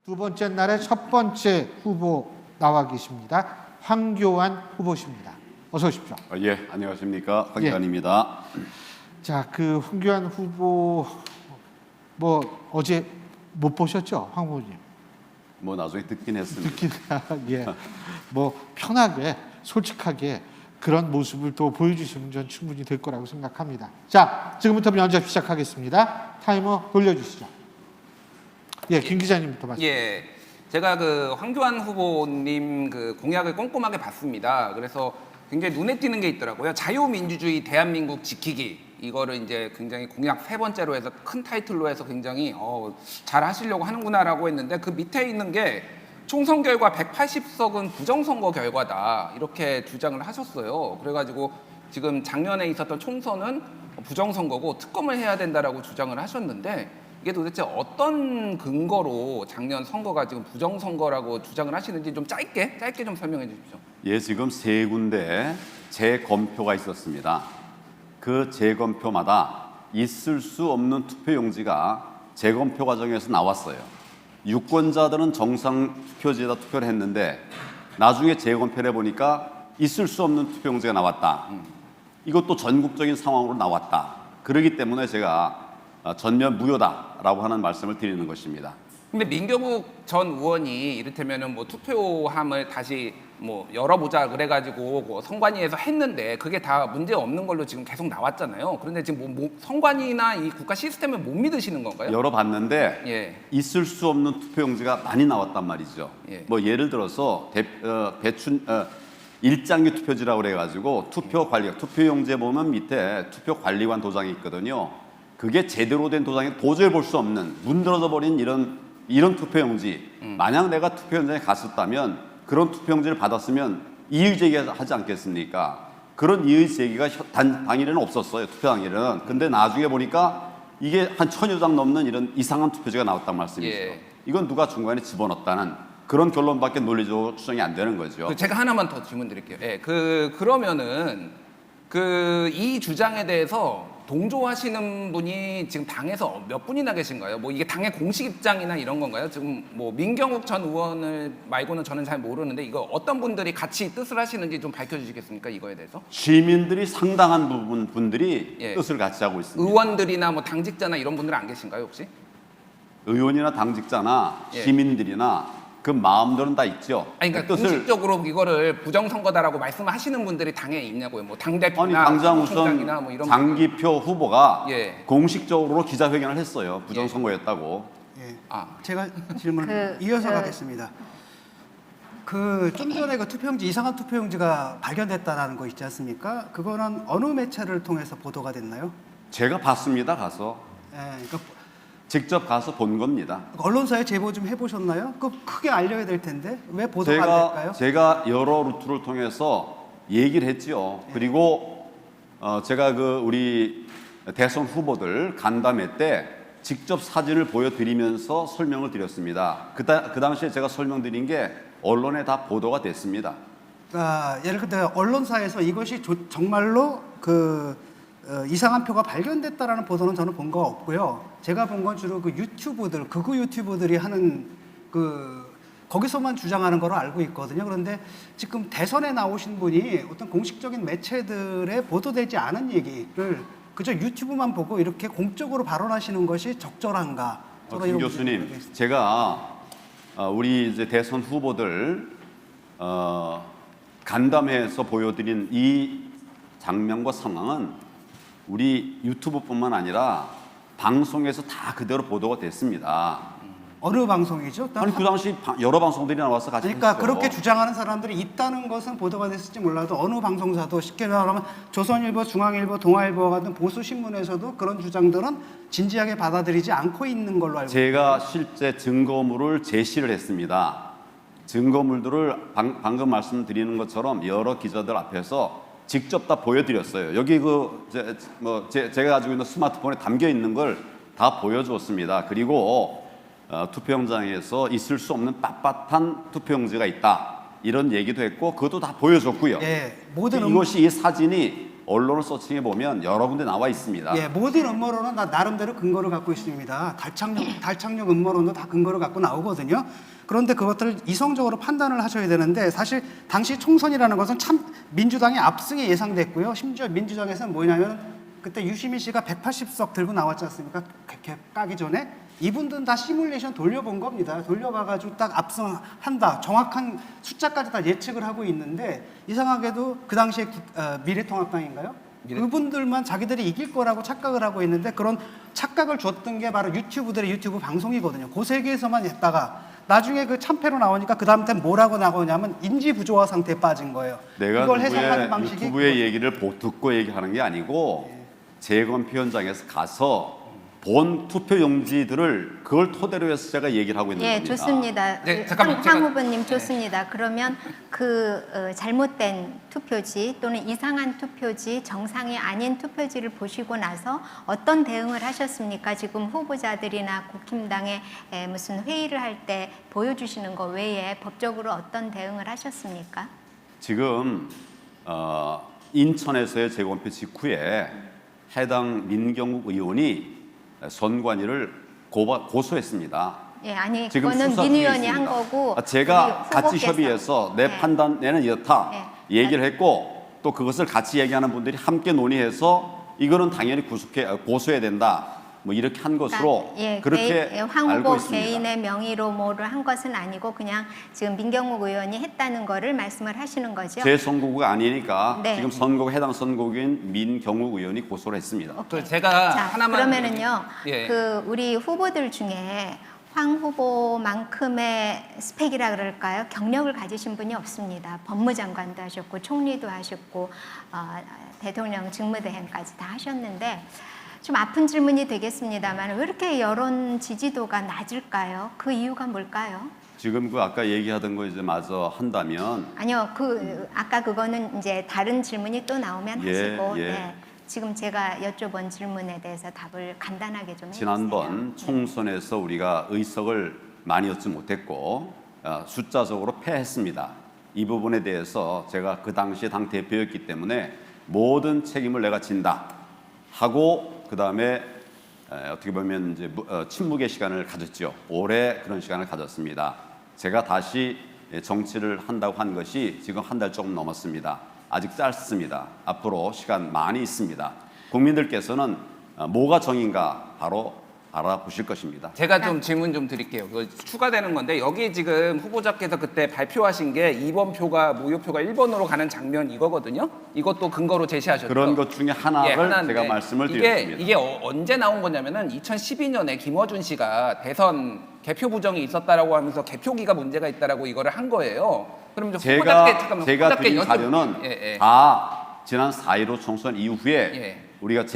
두 번째 날의 첫 번째 후보 나와 계십니다. 황교안 후보십니다. 어서 오십시오. 예, 안녕하십니까. 황교안입니다. 자, 그 황교안 후보 뭐 어제 못 보셨죠, 황 후보님? 뭐 나중에 듣긴 했습니다. 듣긴 예, 뭐 편하게 솔직하게 그런 모습을 또 보여주시면 전 충분히 될 거라고 생각합니다. 자, 지금부터 면접 시작하겠습니다. 타이머 돌려주시죠. 예, 김 기자님부터 말씀. 예, 제가 그 황교안 후보님 그 공약을 꼼꼼하게 봤습니다. 그래서 굉장히 눈에 띄는 게 있더라고요. 자유민주주의 대한민국 지키기. 이거를 이제 굉장히 공약 세 번째로 해서 큰 타이틀로 해서 굉장히 잘 하시려고 하는구나라고 했는데 그 밑에 있는 게 총선 결과 180석은 부정선거 결과다 이렇게 주장을 하셨어요. 그래가지고 지금 작년에 있었던 총선은 부정선거고 특검을 해야 된다라고 주장을 하셨는데 이게 도대체 어떤 근거로 작년 선거가 지금 부정선거라고 주장을 하시는지 좀 짧게 좀 설명해 주십시오. 예, 지금 세 군데 재검표가 있었습니다. 그 재검표마다 있을 수 없는 투표용지가 재검표 과정에서 나왔어요. 유권자들은 정상 투표지에다 투표를 했는데 나중에 재검표를 해보니까 있을 수 없는 투표용지가 나왔다. 이것도 전국적인 상황으로 나왔다. 그렇기 때문에 제가 전면 무효다라고 하는 말씀을 드리는 것입니다. 근데 민경욱 전 의원이 이를테면은 뭐 투표함을 다시 뭐 열어보자 그래가지고 뭐 선관위에서 했는데 그게 다 문제 없는 걸로 지금 계속 나왔잖아요. 그런데 지금 뭐 선관위나 이 국가 시스템을 못 믿으시는 건가요? 열어봤는데 예. 있을 수 없는 투표용지가 많이 나왔단 말이죠. 예. 뭐 예를 들어서 일장기 투표지라고 그래가지고 투표용지에 보면 밑에 투표관리관 도장이 있거든요. 그게 제대로 된 도장이 도저히 볼 수 없는 문드러져 버린 이런 투표용지. 만약 내가 투표 현장에 갔었다면 그런 투표용지를 받았으면 이의 제기하지 않겠습니까? 그런 이의 제기가 당일에는 없었어요. 투표 당일에는. 근데 나중에 보니까 이게 한 1000여 장 넘는 이런 이상한 투표지가 나왔단 말씀이죠. 예. 이건 누가 중간에 집어넣었다는 그런 결론밖에 논리적으로 추정이 안 되는 거죠. 제가 하나만 더 질문 드릴게요. 예, 그러면은 이 주장에 대해서 동조하시는 분이 지금 당에서 몇 분이나 계신가요? 뭐 이게 당의 공식 입장이나 이런 건가요? 지금 뭐 민경욱 전 의원을 말고는 저는 잘 모르는데 이거 어떤 분들이 같이 뜻을 하시는지 좀 밝혀주시겠습니까? 이거에 대해서? 시민들이 상당한 분들이 예. 뜻을 같이 하고 있습니다. 의원들이나 뭐 당직자나 이런 분들은 안 계신가요 혹시? 의원이나 당직자나 예. 시민들이나 그 마음들은 다 있죠. 아니 그러니까 그 뜻을 공식적으로 이거를 부정선거다라고 말씀하시는 분들이 당에 있냐고요. 뭐 아니 당대표나 당장 우선 총장이나 뭐 이런 장기표 후보가 예. 공식적으로 기자회견을 했어요. 부정선거였다고. 예. 아. 제가 질문을 이어서 가겠습니다. 좀 전에 그 투표용지 이상한 투표용지가 발견됐다라는 거 있지 않습니까? 그거는 어느 매체를 통해서 보도가 됐나요? 제가 봤습니다. 가서 예, 그러니까 직접 가서 본 겁니다. 언론사에 제보 좀 해보셨나요? 그 크게 알려야 될 텐데 왜 보도가 안 될까요? 제가 여러 루트를 통해서 얘기를 했지요. 그리고 제가 우리 대선 후보들 간담회 때 직접 사진을 보여드리면서 설명을 드렸습니다. 그 당시에 제가 설명드린 게 언론에 다 보도가 됐습니다. 그러니까 예를 들어 언론사에서 이것이 정말로 이상한 표가 발견됐다라는 보도는 저는 본 거 없고요. 제가 본 건 주로 극우 유튜버들이 하는 거기서만 주장하는 거로 알고 있거든요. 그런데 지금 대선에 나오신 분이 어떤 공식적인 매체들에 보도되지 않은 얘기를 그저 유튜브만 보고 이렇게 공적으로 발언하시는 것이 적절한가? 김 교수님, 제가 우리 이제 대선 후보들 간담회에서 보여드린 이 장면과 상황은 우리 유튜브뿐만 아니라 방송에서 다 그대로 보도가 됐습니다. 어느 방송이죠? 아니 그 당시 여러 방송들이 나와서 같이 그러니까 했죠. 그렇게 주장하는 사람들이 있다는 것은 보도가 됐을지 몰라도 어느 방송사도 쉽게 말하면 조선일보, 중앙일보, 동아일보 같은 보수 신문에서도 그런 주장들은 진지하게 받아들이지 않고 있는 걸로 알고 제가 실제 증거물을 제시를 했습니다. 증거물들을 방금 말씀드리는 것처럼 여러 기자들 앞에서 직접 다 보여드렸어요. 여기 제가 가지고 있는 스마트폰에 담겨 있는 걸 다 보여주었습니다. 그리고 투표용장에서 있을 수 없는 빳빳한 투표용지가 있다. 이런 얘기도 했고 그것도 다 보여줬고요. 예, 이것이 이 사진이 언론을 서칭해 보면 여러 군데 나와 있습니다. 예, 모든 음모론은 다 나름대로 근거를 갖고 있습니다. 달착륙 음모론도 다 근거를 갖고 나오거든요. 그런데 그것들을 이성적으로 판단을 하셔야 되는데 사실 당시 총선이라는 것은 참 민주당의 압승이 예상됐고요. 심지어 민주당에서는 뭐냐면 그때 유시민 씨가 180석 들고 나왔지 않습니까? 까기 전에 이분들은 다 시뮬레이션 돌려본 겁니다. 돌려봐가지고 딱 압승한다. 정확한 숫자까지 다 예측을 하고 있는데 이상하게도 그 당시에 미래통합당인가요? 그분들만 자기들이 이길 거라고 착각을 하고 있는데 그런 착각을 줬던 게 바로 유튜브들의 유튜브 방송이거든요. 그 세계에서만 했다가 나중에 그 참패로 나오니까 그 다음 때 뭐라고 나오냐면 인지 부조화 상태에 빠진 거예요. 내가 이걸 해석하는 방식이 유튜브의 얘기를 듣고 얘기하는 게 아니고 재검표 현장에서 가서 본 투표 용지들을 그걸 토대로 해서 제가 얘기를 하고 있는 예, 겁니다. 좋습니다. 네, 잠깐만, 황 제가- 후보님 좋습니다. 그러면 그 잘못된 투표지 또는 이상한 투표지, 정상이 아닌 투표지를 보시고 나서 어떤 대응을 하셨습니까? 지금 후보자들이나 국힘당에 무슨 회의를 할 때 보여주시는 거 외에 법적으로 어떤 대응을 하셨습니까? 지금 인천에서의 재검표 직후에 해당 민경욱 의원이 선관위를 고소했습니다. 예, 아니 지금 그거는 수사 민 중에 의원이 있습니다. 한 거고 제가 우리 같이 후보께서- 협의해서 내 네. 판단에는 이렇다 얘기를 했고 또 그것을 같이 얘기하는 분들이 함께 논의해서 이거는 당연히 고소해야 된다. 뭐 이렇게 한 것으로 그렇게 황 알고 후보 있습니다. 개인의 명의로 뭐를 한 것은 아니고 그냥 지금 민경욱 의원이 했다는 거를 말씀을 하시는 거죠. 제 선거구가 아니니까 네. 지금 해당 선거구인 민경욱 의원이 고소를 했습니다. 또 제가 자, 하나만 그러면은요. 예. 그 우리 후보들 중에 황 후보만큼의 스펙이라 그럴까요? 경력을 가지신 분이 없습니다. 법무장관도 하셨고 총리도 하셨고 대통령 직무대행까지 다 하셨는데 좀 아픈 질문이 되겠습니다만 왜 이렇게 여론 지지도가 낮을까요? 그 이유가 뭘까요? 지금 그 아까 얘기하던 거 이제 마저 한다면 아니요, 그 아까 그거는 이제 다른 질문이 또 나오면 예, 하시고 예. 네, 지금 제가 여쭤본 질문에 대해서 답을 간단하게 좀 해주세요. 지난번 총선에서 우리가 의석을 많이 얻지 못했고 숫자적으로 패했습니다. 이 부분에 대해서 제가 그 당시 당 대표였기 때문에 모든 책임을 내가 진다 하고 그 다음에 어떻게 보면 이제 침묵의 시간을 가졌죠. 오래 그런 시간을 가졌습니다. 제가 다시 정치를 한다고 한 것이 지금 한 달 조금 넘었습니다. 아직 짧습니다. 앞으로 시간 많이 있습니다. 국민들께서는 뭐가 정인가 바로 알아보실 것입니다. 제가 좀 질문 좀 드릴게요. 그거 추가되는 건데 여기 지금 후보자께서 그때 발표하신 게 2번 표가 무효표가 1번으로 가는 장면 이거거든요. 이것도 근거로 제시하셨죠. 그런 것 중에 하나를 하나인데 제가 말씀을 이게 드렸습니다. 언제 나온 거냐면은 2012년에 김어준 씨가 대선 개표 부정이 있었다라고 하면서 개표기가 문제가 있다라고 이거를 한 거예요. 그럼 이제 제가 드린 자료는 다 지난 4.15 총선 이후에 우리가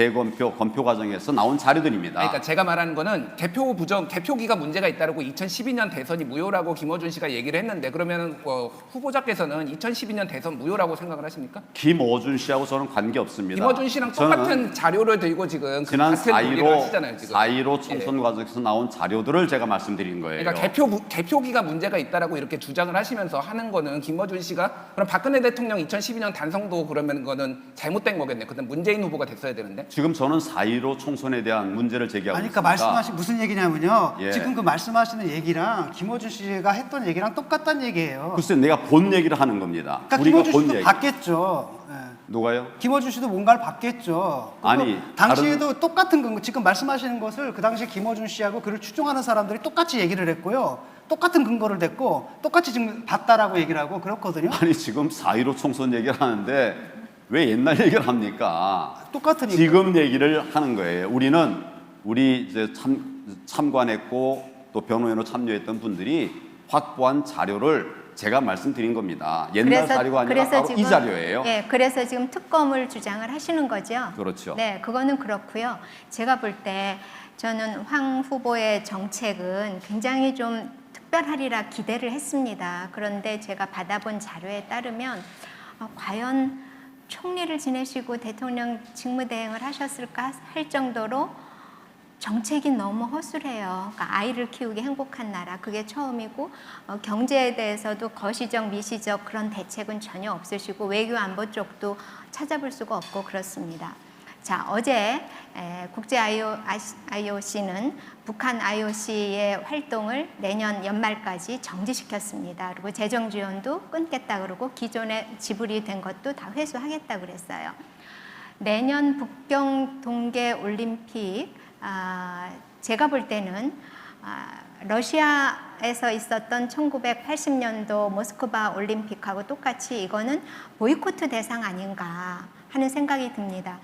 검표 과정에서 나온 자료들입니다. 그러니까 제가 말하는 거는 개표기가 문제가 있다라고 2012년 대선이 무효라고 김어준 씨가 얘기를 했는데 그러면 후보자께서는 2012년 대선 무효라고 생각을 하십니까? 김어준 씨하고 저는 관계 없습니다. 김어준 씨랑 똑같은 자료를 들고 지금 지난 같은 논의를 하시잖아요, 지금. 4.15 총선 과정에서 나온 자료들을 제가 말씀드린 거예요. 그러니까 개표기가 문제가 있다라고 이렇게 주장을 하시면서 하는 거는 김어준 씨가 그럼 박근혜 대통령 2012년 단성도 그러면 그거는 잘못된 거겠네. 그때 문재인 후보가 됐어야 되는데. 지금 저는 4.15 총선에 대한 문제를 제기하고 아니, 있습니다. 그러니까 말씀하신 무슨 얘기냐면요. 예. 지금 그 말씀하시는 얘기랑 김어준 씨가 했던 얘기랑 똑같다는 얘기예요. 글쎄 내가 본 얘기를 하는 겁니다. 그러니까 우리가 김어준 본 씨도 얘기. 봤겠죠. 예. 누가요? 김어준 씨도 뭔가를 봤겠죠. 아니, 당시에도 똑같은 거 지금 말씀하시는 것을 그 당시 김어준 씨하고 그를 추종하는 사람들이 똑같이 얘기를 했고요. 똑같은 근거를 댔고 똑같이 지금 봤다라고 얘기를 하고 그렇거든요. 아니 지금 4.15 총선 얘기를 하는데 왜 옛날 얘기를 합니까? 똑같으니까. 지금 얘기를 하는 거예요. 우리 이제 참관했고 또 변호인으로 참여했던 분들이 확보한 자료를 제가 말씀드린 겁니다. 옛날 자료가 아니라 바로 이 자료예요. 예, 그래서 지금 특검을 주장을 하시는 거죠. 그렇죠. 네, 그거는 그렇고요. 제가 볼 때 저는 황 후보의 정책은 굉장히 좀 특별하리라 기대를 했습니다. 그런데 제가 받아본 자료에 따르면 과연 총리를 지내시고 대통령 직무대행을 하셨을까 할 정도로 정책이 너무 허술해요. 그러니까 아이를 키우기 행복한 나라 그게 처음이고 경제에 대해서도 거시적 미시적 그런 대책은 전혀 없으시고 외교 안보 쪽도 찾아볼 수가 없고 그렇습니다. 자, 어제 국제 IOC는 북한 IOC의 활동을 내년 연말까지 정지시켰습니다. 그리고 재정 지원도 끊겠다 그러고 기존에 지불이 된 것도 다 회수하겠다 그랬어요. 내년 북경 동계 올림픽 제가 볼 때는 러시아에서 있었던 1980년도 모스크바 올림픽하고 똑같이 이거는 보이콧 대상 아닌가 하는 생각이 듭니다.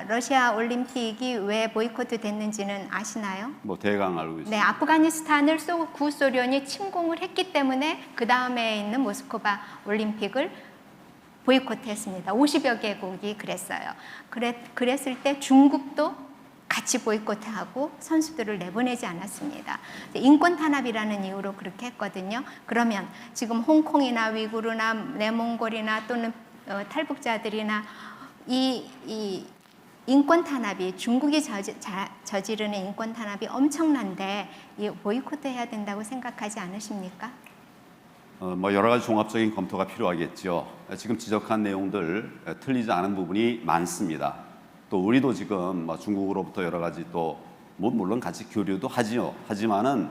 러시아 올림픽이 왜 보이콧 됐는지는 아시나요? 뭐 대강 알고 있습니다. 네, 아프가니스탄을 구소련이 침공을 했기 때문에 그 다음에 있는 모스크바 올림픽을 보이콧했습니다. 50여 개국이 그랬어요. 그랬을 때 중국도 같이 보이콧하고 선수들을 내보내지 않았습니다. 인권 탄압이라는 이유로 그렇게 했거든요. 그러면 지금 홍콩이나 위구르나 내몽골이나 또는 탈북자들이나 이 인권 탄압이 중국이 저지르는 인권 탄압이 엄청난데 이 보이콧 해야 된다고 생각하지 않으십니까? 뭐 여러 가지 종합적인 검토가 필요하겠죠. 지금 지적한 내용들 틀리지 않은 부분이 많습니다. 또 우리도 지금 중국으로부터 여러 가지 또 뭐 물론 같이 교류도 하지요. 하지만은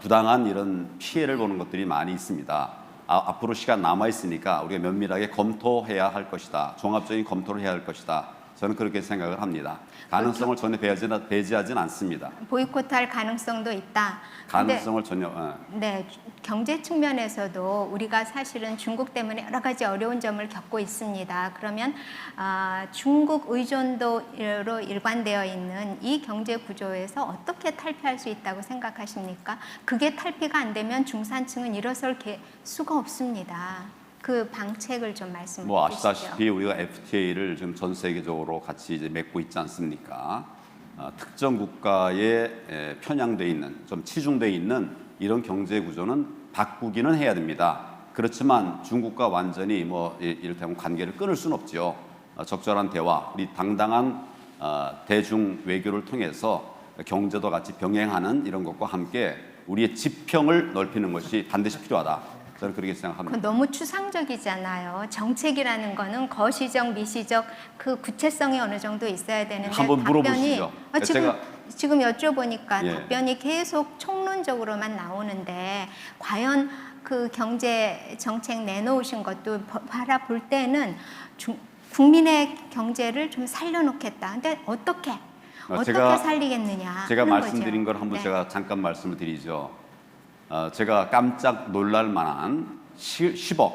부당한 이런 피해를 보는 것들이 많이 있습니다. 앞으로 시간 남아 있으니까 우리가 면밀하게 검토해야 할 것이다. 종합적인 검토를 해야 할 것이다. 저는 그렇게 생각을 합니다. 가능성을 전혀 배제하진 않습니다. 보이콧할 가능성도 있다. 가능성을 전혀. 네, 경제 측면에서도 우리가 사실은 중국 때문에 여러 가지 어려운 점을 겪고 있습니다. 그러면 중국 의존도로 일관되어 있는 이 경제 구조에서 어떻게 탈피할 수 있다고 생각하십니까? 그게 탈피가 안 되면 중산층은 일어설 수가 없습니다. 그 방책을 좀 말씀해 주시죠. 아시다시피 우리가 FTA를 지금 전 세계적으로 같이 이제 맺고 있지 않습니까? 특정 국가에 편향돼 있는, 좀 치중돼 있는 이런 경제 구조는 바꾸기는 해야 됩니다. 그렇지만 중국과 완전히 이를테면 관계를 끊을 수는 없죠. 적절한 대화, 우리 당당한 대중 외교를 통해서 경제도 같이 병행하는 이런 것과 함께 우리의 지평을 넓히는 것이 반드시 필요하다. 저는 그렇게 생각합니다. 그건 너무 추상적이잖아요. 정책이라는 거는 거시적, 미시적 그 구체성이 어느 정도 있어야 되는데 한번 물어보시죠. 지금 여쭤보니까 예. 답변이 계속 총론적으로만 나오는데 과연 그 경제 정책 내놓으신 것도 바라볼 때는 국민의 경제를 좀 살려놓겠다. 근데 어떻게 살리겠느냐? 제가 하는 말씀드린 거죠. 걸 한번 네. 제가 잠깐 말씀을 드리죠. 제가 깜짝 놀랄 만한 10억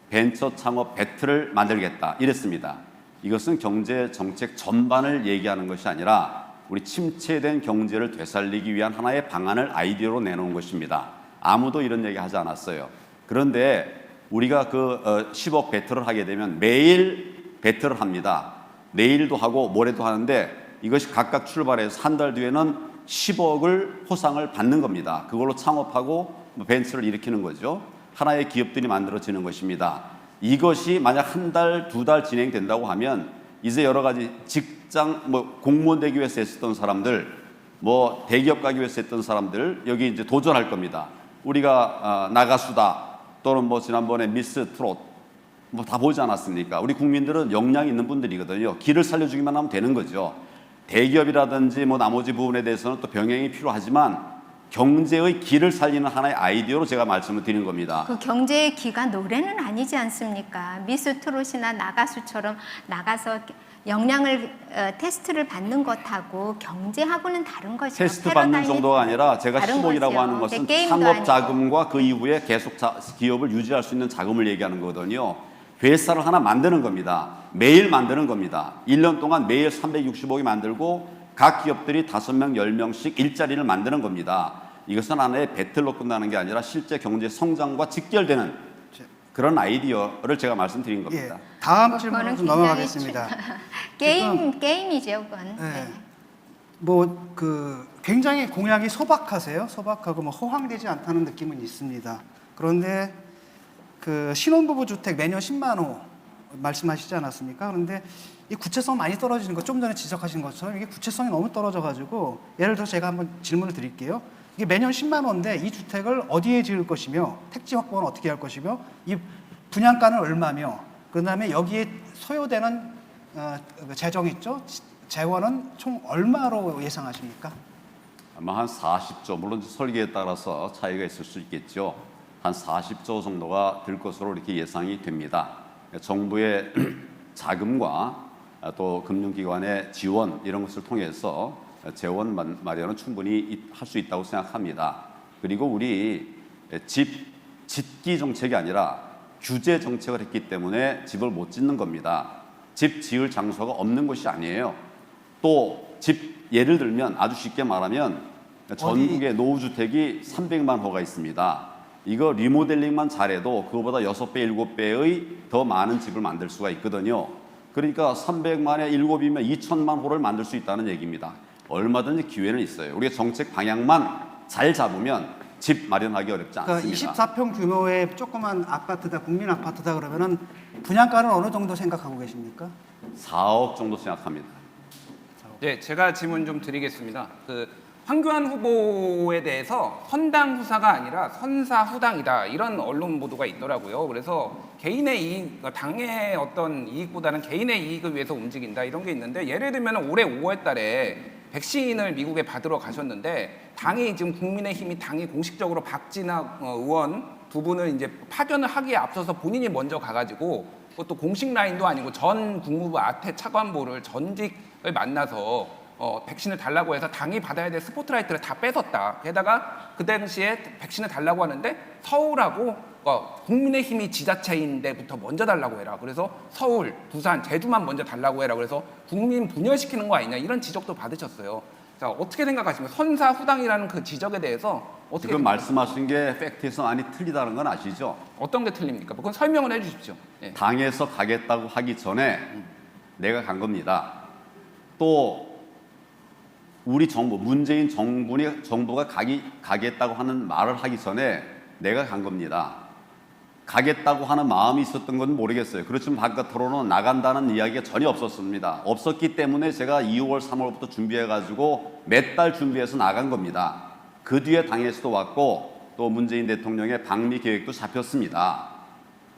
벤처 창업 배틀을 만들겠다 이랬습니다. 이것은 경제 정책 전반을 얘기하는 것이 아니라 우리 침체된 경제를 되살리기 위한 하나의 방안을 아이디어로 내놓은 것입니다. 아무도 이런 얘기 하지 않았어요. 그런데 우리가 그 10억 배틀을 하게 되면 매일 배틀을 합니다. 내일도 하고 모레도 하는데 이것이 각각 출발해서 한 달 뒤에는 10억을 포상을 받는 겁니다. 그걸로 창업하고 벤처를 일으키는 거죠. 하나의 기업들이 만들어지는 것입니다. 이것이 만약 한 달, 두 달 진행된다고 하면 이제 여러 가지 직장, 공무원 되기 위해서 했었던 사람들, 대기업 가기 위해서 했던 사람들 여기 이제 도전할 겁니다. 우리가 나가수다 또는 지난번에 미스 트롯 다 보지 않았습니까? 우리 국민들은 역량이 있는 분들이거든요. 길을 살려주기만 하면 되는 거죠. 대기업이라든지 나머지 부분에 대해서는 또 병행이 필요하지만 경제의 길을 살리는 하나의 아이디어로 제가 말씀을 드린 겁니다. 그 경제의 기가 노래는 아니지 않습니까? 미스 트롯이나 나가수처럼 나가서 역량을 테스트를 받는 것하고 경제하고는 다른 거죠. 테스트 받는 정도가 아니라 제가 10억이라고 하는 것은 창업 자금과 그 이후에 계속 기업을 유지할 수 있는 자금을 얘기하는 거거든요. 회사를 하나 만드는 겁니다. 매일 만드는 겁니다. 1년 동안 매일 360억이 만들고 각 기업들이 5명, 10명씩 일자리를 만드는 겁니다. 이것은 하나의 배틀로 끝나는 게 아니라 실제 경제 성장과 직결되는 그런 아이디어를 제가 말씀드린 겁니다. 예, 다음 질문으로 좀 넘어가겠습니다. 게임이죠, 그건. 네. 네. 굉장히 공약이 소박하세요. 소박하고 허황되지 않다는 느낌은 있습니다. 그런데 신혼부부 주택 매년 10만 호 말씀하시지 않았습니까? 그런데 이 구체성 많이 떨어지는 거, 좀 전에 지적하신 것처럼 이게 구체성이 너무 떨어져가지고 예를 들어 제가 한번 질문을 드릴게요. 이게 매년 10만 원인데 이 주택을 어디에 지을 것이며 택지 확보는 어떻게 할 것이며 이 분양가는 얼마며 그다음에 여기에 소요되는 재정 있죠? 재원은 총 얼마로 예상하십니까? 아마 한 40조, 물론 설계에 따라서 차이가 있을 수 있겠죠. 한 40조 정도가 들 것으로 이렇게 예상이 됩니다. 정부의 자금과 또 금융기관의 지원 이런 것을 통해서 재원 마련은 충분히 할 수 있다고 생각합니다. 그리고 우리 집 짓기 정책이 아니라 규제 정책을 했기 때문에 집을 못 짓는 겁니다. 집 지을 장소가 없는 것이 아니에요. 또 집 예를 들면 아주 쉽게 말하면 전국에 노후주택이 300만 호가 있습니다. 이거 리모델링만 잘해도 그거보다 6배, 7배의 더 많은 집을 만들 수가 있거든요. 그러니까 300만에 7이면 2천만 호를 만들 수 있다는 얘기입니다. 얼마든지 기회는 있어요. 우리가 정책 방향만 잘 잡으면 집 마련하기 어렵지 않습니다. 그러니까 24평 규모의 조그만 아파트다, 국민 아파트다 그러면은 분양가는 어느 정도 생각하고 계십니까? 4억 정도 생각합니다. 네, 제가 질문 좀 드리겠습니다. 황교안 후보에 대해서 선당 후사가 아니라 선사 후당이다 이런 언론 보도가 있더라고요. 그래서 개인의 이익, 당의 어떤 이익보다는 개인의 이익을 위해서 움직인다 이런 게 있는데 예를 들면 올해 5월달에 백신을 미국에 받으러 가셨는데 당이 지금 국민의힘이 당이 공식적으로 박진학 의원 두 분을 이제 파견을 하기에 앞서서 본인이 먼저 가가지고 그것도 공식 라인도 아니고 전 국무부 아태 차관보를 전직을 만나서 백신을 달라고 해서 당이 받아야 될 스포트라이트를 다 뺏었다. 게다가 그 당시에 백신을 달라고 하는데 서울하고 국민의힘이 지자체인데부터 먼저 달라고 해라. 그래서 서울, 부산, 제주만 먼저 달라고 해라. 그래서 국민 분열시키는 거 아니냐 이런 지적도 받으셨어요. 자, 어떻게 생각하십니까? 선사 후당이라는 그 지적에 대해서 어떻게 지금 생각하십니까? 말씀하신 게 팩트에서 많이 틀리다는 건 아시죠? 어떤 게 틀립니까? 그건 설명을 해주십시오. 예. 당에서 가겠다고 하기 전에 내가 간 겁니다. 또 우리 정부, 문재인 정부가 가겠다고 하는 말을 하기 전에 내가 간 겁니다. 가겠다고 하는 마음이 있었던 건 모르겠어요. 그렇지만 바깥으로는 나간다는 이야기가 전혀 없었습니다. 없었기 때문에 제가 2월, 3월부터 준비해가지고 몇 달 준비해서 나간 겁니다. 그 뒤에 당에서도 왔고 또 문재인 대통령의 방미 계획도 잡혔습니다.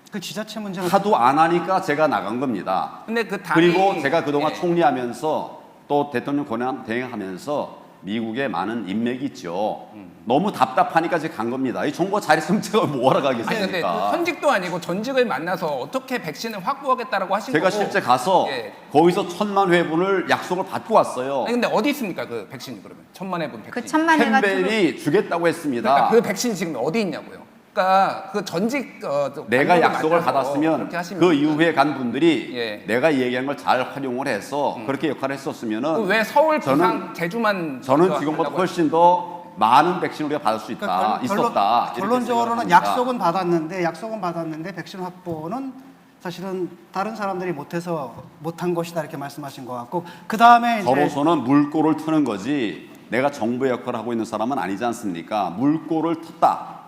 그 지자체 문제는 하도 안 하니까 제가 나간 겁니다. 근데 그 당이 그리고 제가 그동안 예. 총리하면서 또 대통령 권한 대행하면서 미국에 많은 인맥이 있죠. 너무 답답하니까 제가 간 겁니다. 이 정부가 잘 있으면 제가 뭐하러 아니 근데 가겠습니까? 현직도 아니고 전직을 만나서 어떻게 백신을 확보하겠다라고 하신 제가 거고 실제 가서 예. 거기서 1000만 회분을 약속을 받고 왔어요. 아니 근데 어디 있습니까 그 백신이 그러면 1000만 회분 백신 그 천만 회가 캠벨이 주겠다고 했습니다. 그러니까 그 백신이 지금 어디 있냐고요. 그러니까 그 전직 내가 관료를 약속을 만나서 받았으면 그렇게 하시면 그 이후에 간 분들이 예. 내가 얘기한 걸 잘 활용을 해서 그렇게 역할을 했었으면은 왜 서울, 부산, 저는 제주만 저는 그거 지금보다 하려고 훨씬 더 많은 백신을 우리가 받을 수 있다, 그러니까 있었다. 이렇게 결론적으로는 생각합니다. 약속은 받았는데 백신 확보는 사실은 다른 사람들이 못한 것이다 이렇게 말씀하신 것 같고 그 다음에 저로서는 물꼬를 트는 거지 내가 정부의 역할을 하고 있는 사람은 아니지 않습니까? 물꼬를 텄다.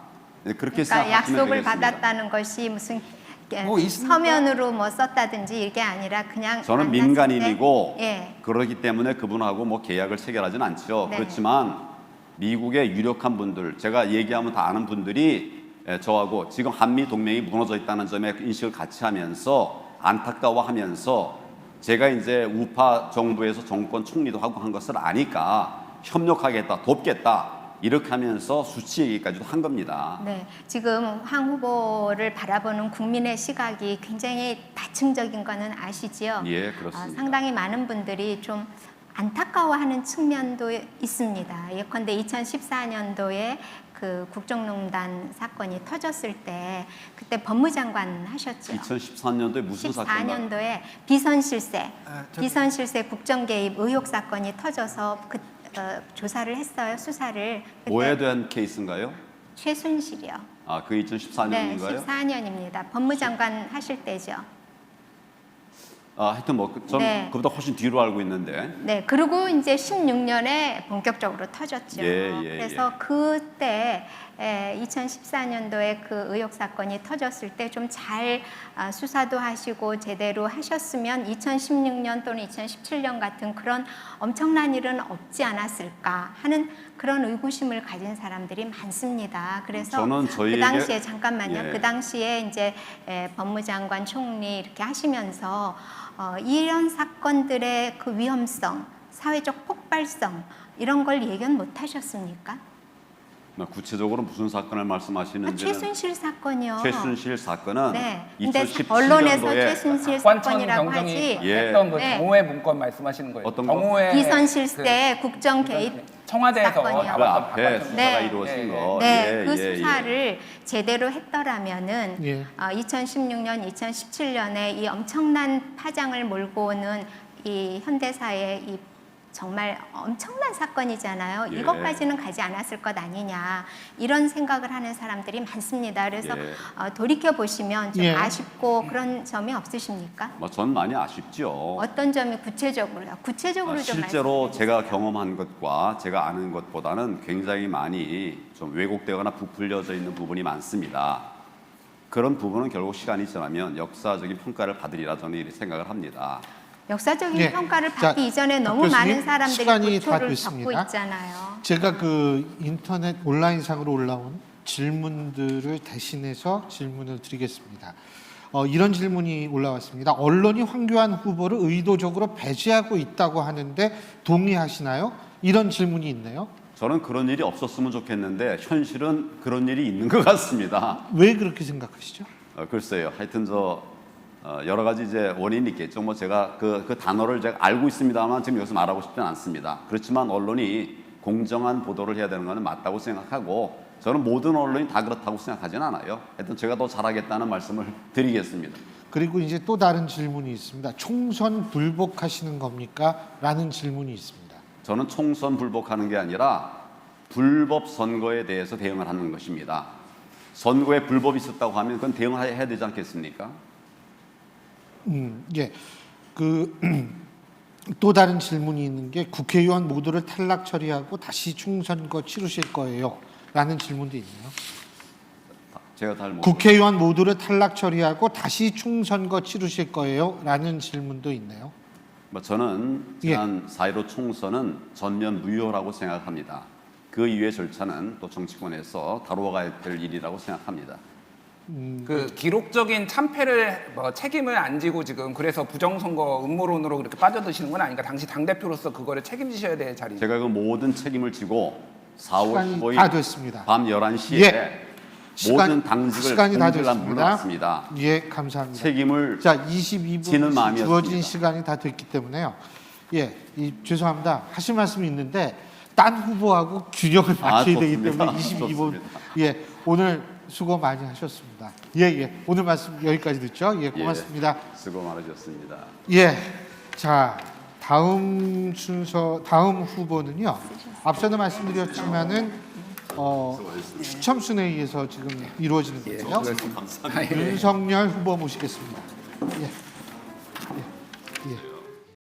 그렇게 그러니까 생각하시면 약속을 되겠습니다. 받았다는 것이 무슨 뭐 있습니까? 서면으로 뭐 썼다든지 이게 아니라 그냥 저는 만났을 민간인이고 때, 예. 그러기 때문에 그분하고 뭐 계약을 체결하진 않죠. 네. 그렇지만 미국의 유력한 분들, 제가 얘기하면 다 아는 분들이 저하고 지금 한미 동맹이 무너져 있다는 점에 인식을 같이 하면서 안타까워하면서 제가 이제 우파 정부에서 정권 총리도 하고 한 것을 아니까 협력하겠다, 돕겠다 이렇게 하면서 수치 얘기까지도 한 겁니다. 네, 지금 황 후보를 바라보는 국민의 시각이 굉장히 다층적인 거는 아시지요? 예, 그렇습니다. 상당히 많은 분들이 좀 안타까워하는 측면도 있습니다. 예컨대 2014년도에 그 국정농단 사건이 터졌을 때 그때 법무장관 하셨죠. 2014년도에 무슨 사건인가요? 14년도에 비선실세, 저기- 비선실세 국정개입 의혹 사건이 터져서 조사를 했어요, 수사를. 뭐에 대한 케이스인가요? 최순실이요. 아, 그 네, 2014년인가요? 14년입니다. 법무장관 하실 때죠. 아, 하여튼 뭐 저는 네. 그보다 훨씬 뒤로 알고 있는데. 네, 그리고 이제 16년에 본격적으로 터졌죠. 예, 예, 그래서 그때 2014년도에 그 의혹 사건이 터졌을 때 좀 잘 수사도 하시고 제대로 하셨으면 2016년 또는 2017년 같은 그런 엄청난 일은 없지 않았을까 하는 그런 의구심을 가진 사람들이 많습니다. 그래서 저는 그 저희에게- 당시에 잠깐만요. 예. 그 당시에 이제 법무장관, 총리 이렇게 하시면서 이런 사건들의 그 위험성, 사회적 폭발성 이런 걸 예견 못 하셨습니까? 구체적으로 무슨 사건을 말씀하시는지는 최순실 사건이요. 최순실 사건은 네. 근데 2017년도에 언론에서 최순실 관청 사건이라고 경정이 하지. 예. 했던 그 네. 정호의 문건 말씀하시는 거예요. 어떤 거? 정호의 비선 실세 국정 개입 청와대에서 사건이요. 그 앞에 박관청 수사가 네. 이루어진 네. 거. 네, 예, 그 예, 예. 수사를 제대로 했더라면은 예. 2016년, 2017년에 이 엄청난 파장을 몰고 오는 이 현대사의 이 정말 엄청난 사건이잖아요. 예. 이것까지는 가지 않았을 것 아니냐 이런 생각을 하는 사람들이 많습니다. 그래서 예. 돌이켜 보시면 좀 예. 아쉽고 그런 점이 없으십니까? 전 많이 아쉽죠. 어떤 점이 구체적으로요? 구체적으로 좀 실제로 말씀해 제가 경험한 것과 제가 아는 것보다는 굉장히 많이 좀 왜곡되거나 부풀려져 있는 부분이 많습니다. 그런 부분은 결국 시간이 지나면 역사적인 평가를 받으리라 저는 이렇게 생각을 합니다. 역사적인 예. 평가를 자, 받기 이전에 너무 교수님, 많은 사람들이 시간이 다 고초를 됐습니다. 겪고 있잖아요. 제가 그 인터넷 온라인상으로 올라온 질문들을 대신해서 질문을 드리겠습니다. 이런 질문이 올라왔습니다. 언론이 황교안 후보를 의도적으로 배제하고 있다고 하는데 동의하시나요? 이런 질문이 있네요. 저는 그런 일이 없었으면 좋겠는데 현실은 그런 일이 있는 것 같습니다. 왜 그렇게 생각하시죠? 글쎄요. 하여튼 여러 가지 이제 원인이 있겠죠. 뭐 제가 그 단어를 제가 알고 있습니다만 지금 여기서 말하고 싶지는 않습니다. 그렇지만 언론이 공정한 보도를 해야 되는 것은 맞다고 생각하고 저는 모든 언론이 다 그렇다고 생각하지는 않아요. 하여튼 제가 더 잘하겠다는 말씀을 드리겠습니다. 그리고 이제 또 다른 질문이 있습니다. 총선 불복하시는 겁니까? 라는 질문이 있습니다. 저는 총선 불복하는 게 아니라 불법 선거에 대해서 대응을 하는 것입니다. 선거에 불법이 있었다고 하면 그건 대응해야 되지 않겠습니까? 예. 또 다른 질문이 있는 게 국회의원 모두를 탈락 처리하고 다시 총선거 치르실 거예요? 라는 질문도 있네요. 제가 잘 국회의원 모두를 탈락 처리하고 다시 총선거 치르실 거예요? 라는 질문도 있네요. 저는 예. 지난 4.15 총선은 전면 무효라고 생각합니다. 그 이후의 절차는 또 정치권에서 다루어가야 될 일이라고 생각합니다. 그 기록적인 참패를 책임을 안 지고 지금 그래서 부정선거 음모론으로 그렇게 빠져드시는 건 아닌가? 당시 당대표로서 그거를 책임지셔야 될 자리입니다. 제가 그 모든 책임을 지고 4월 시간이 15일 다 됐습니다. 밤 11시에 예. 모든 당직을 시간이 다 공직을 됐습니다. 물러났습니다. 예, 감사합니다. 책임을 자, 22분 지는 마음이었습니다. 주어진 시간이 다 됐기 때문에요. 예, 죄송합니다. 하실 말씀이 있는데 딴 후보하고 균형을 맞춰야 되기 좋습니다. 때문에 22분. 좋습니다. 예, 오늘 수고 많이 하셨습니다. 예. 오늘 말씀 여기까지 듣죠. 예, 고맙습니다. 수고 많으셨습니다. 예, 자 다음 후보는요. 앞서도 말씀드렸지만은 추첨 순회에 의해서 지금 이루어지는 건데요. 예, 윤석열 후보 모시겠습니다. 예.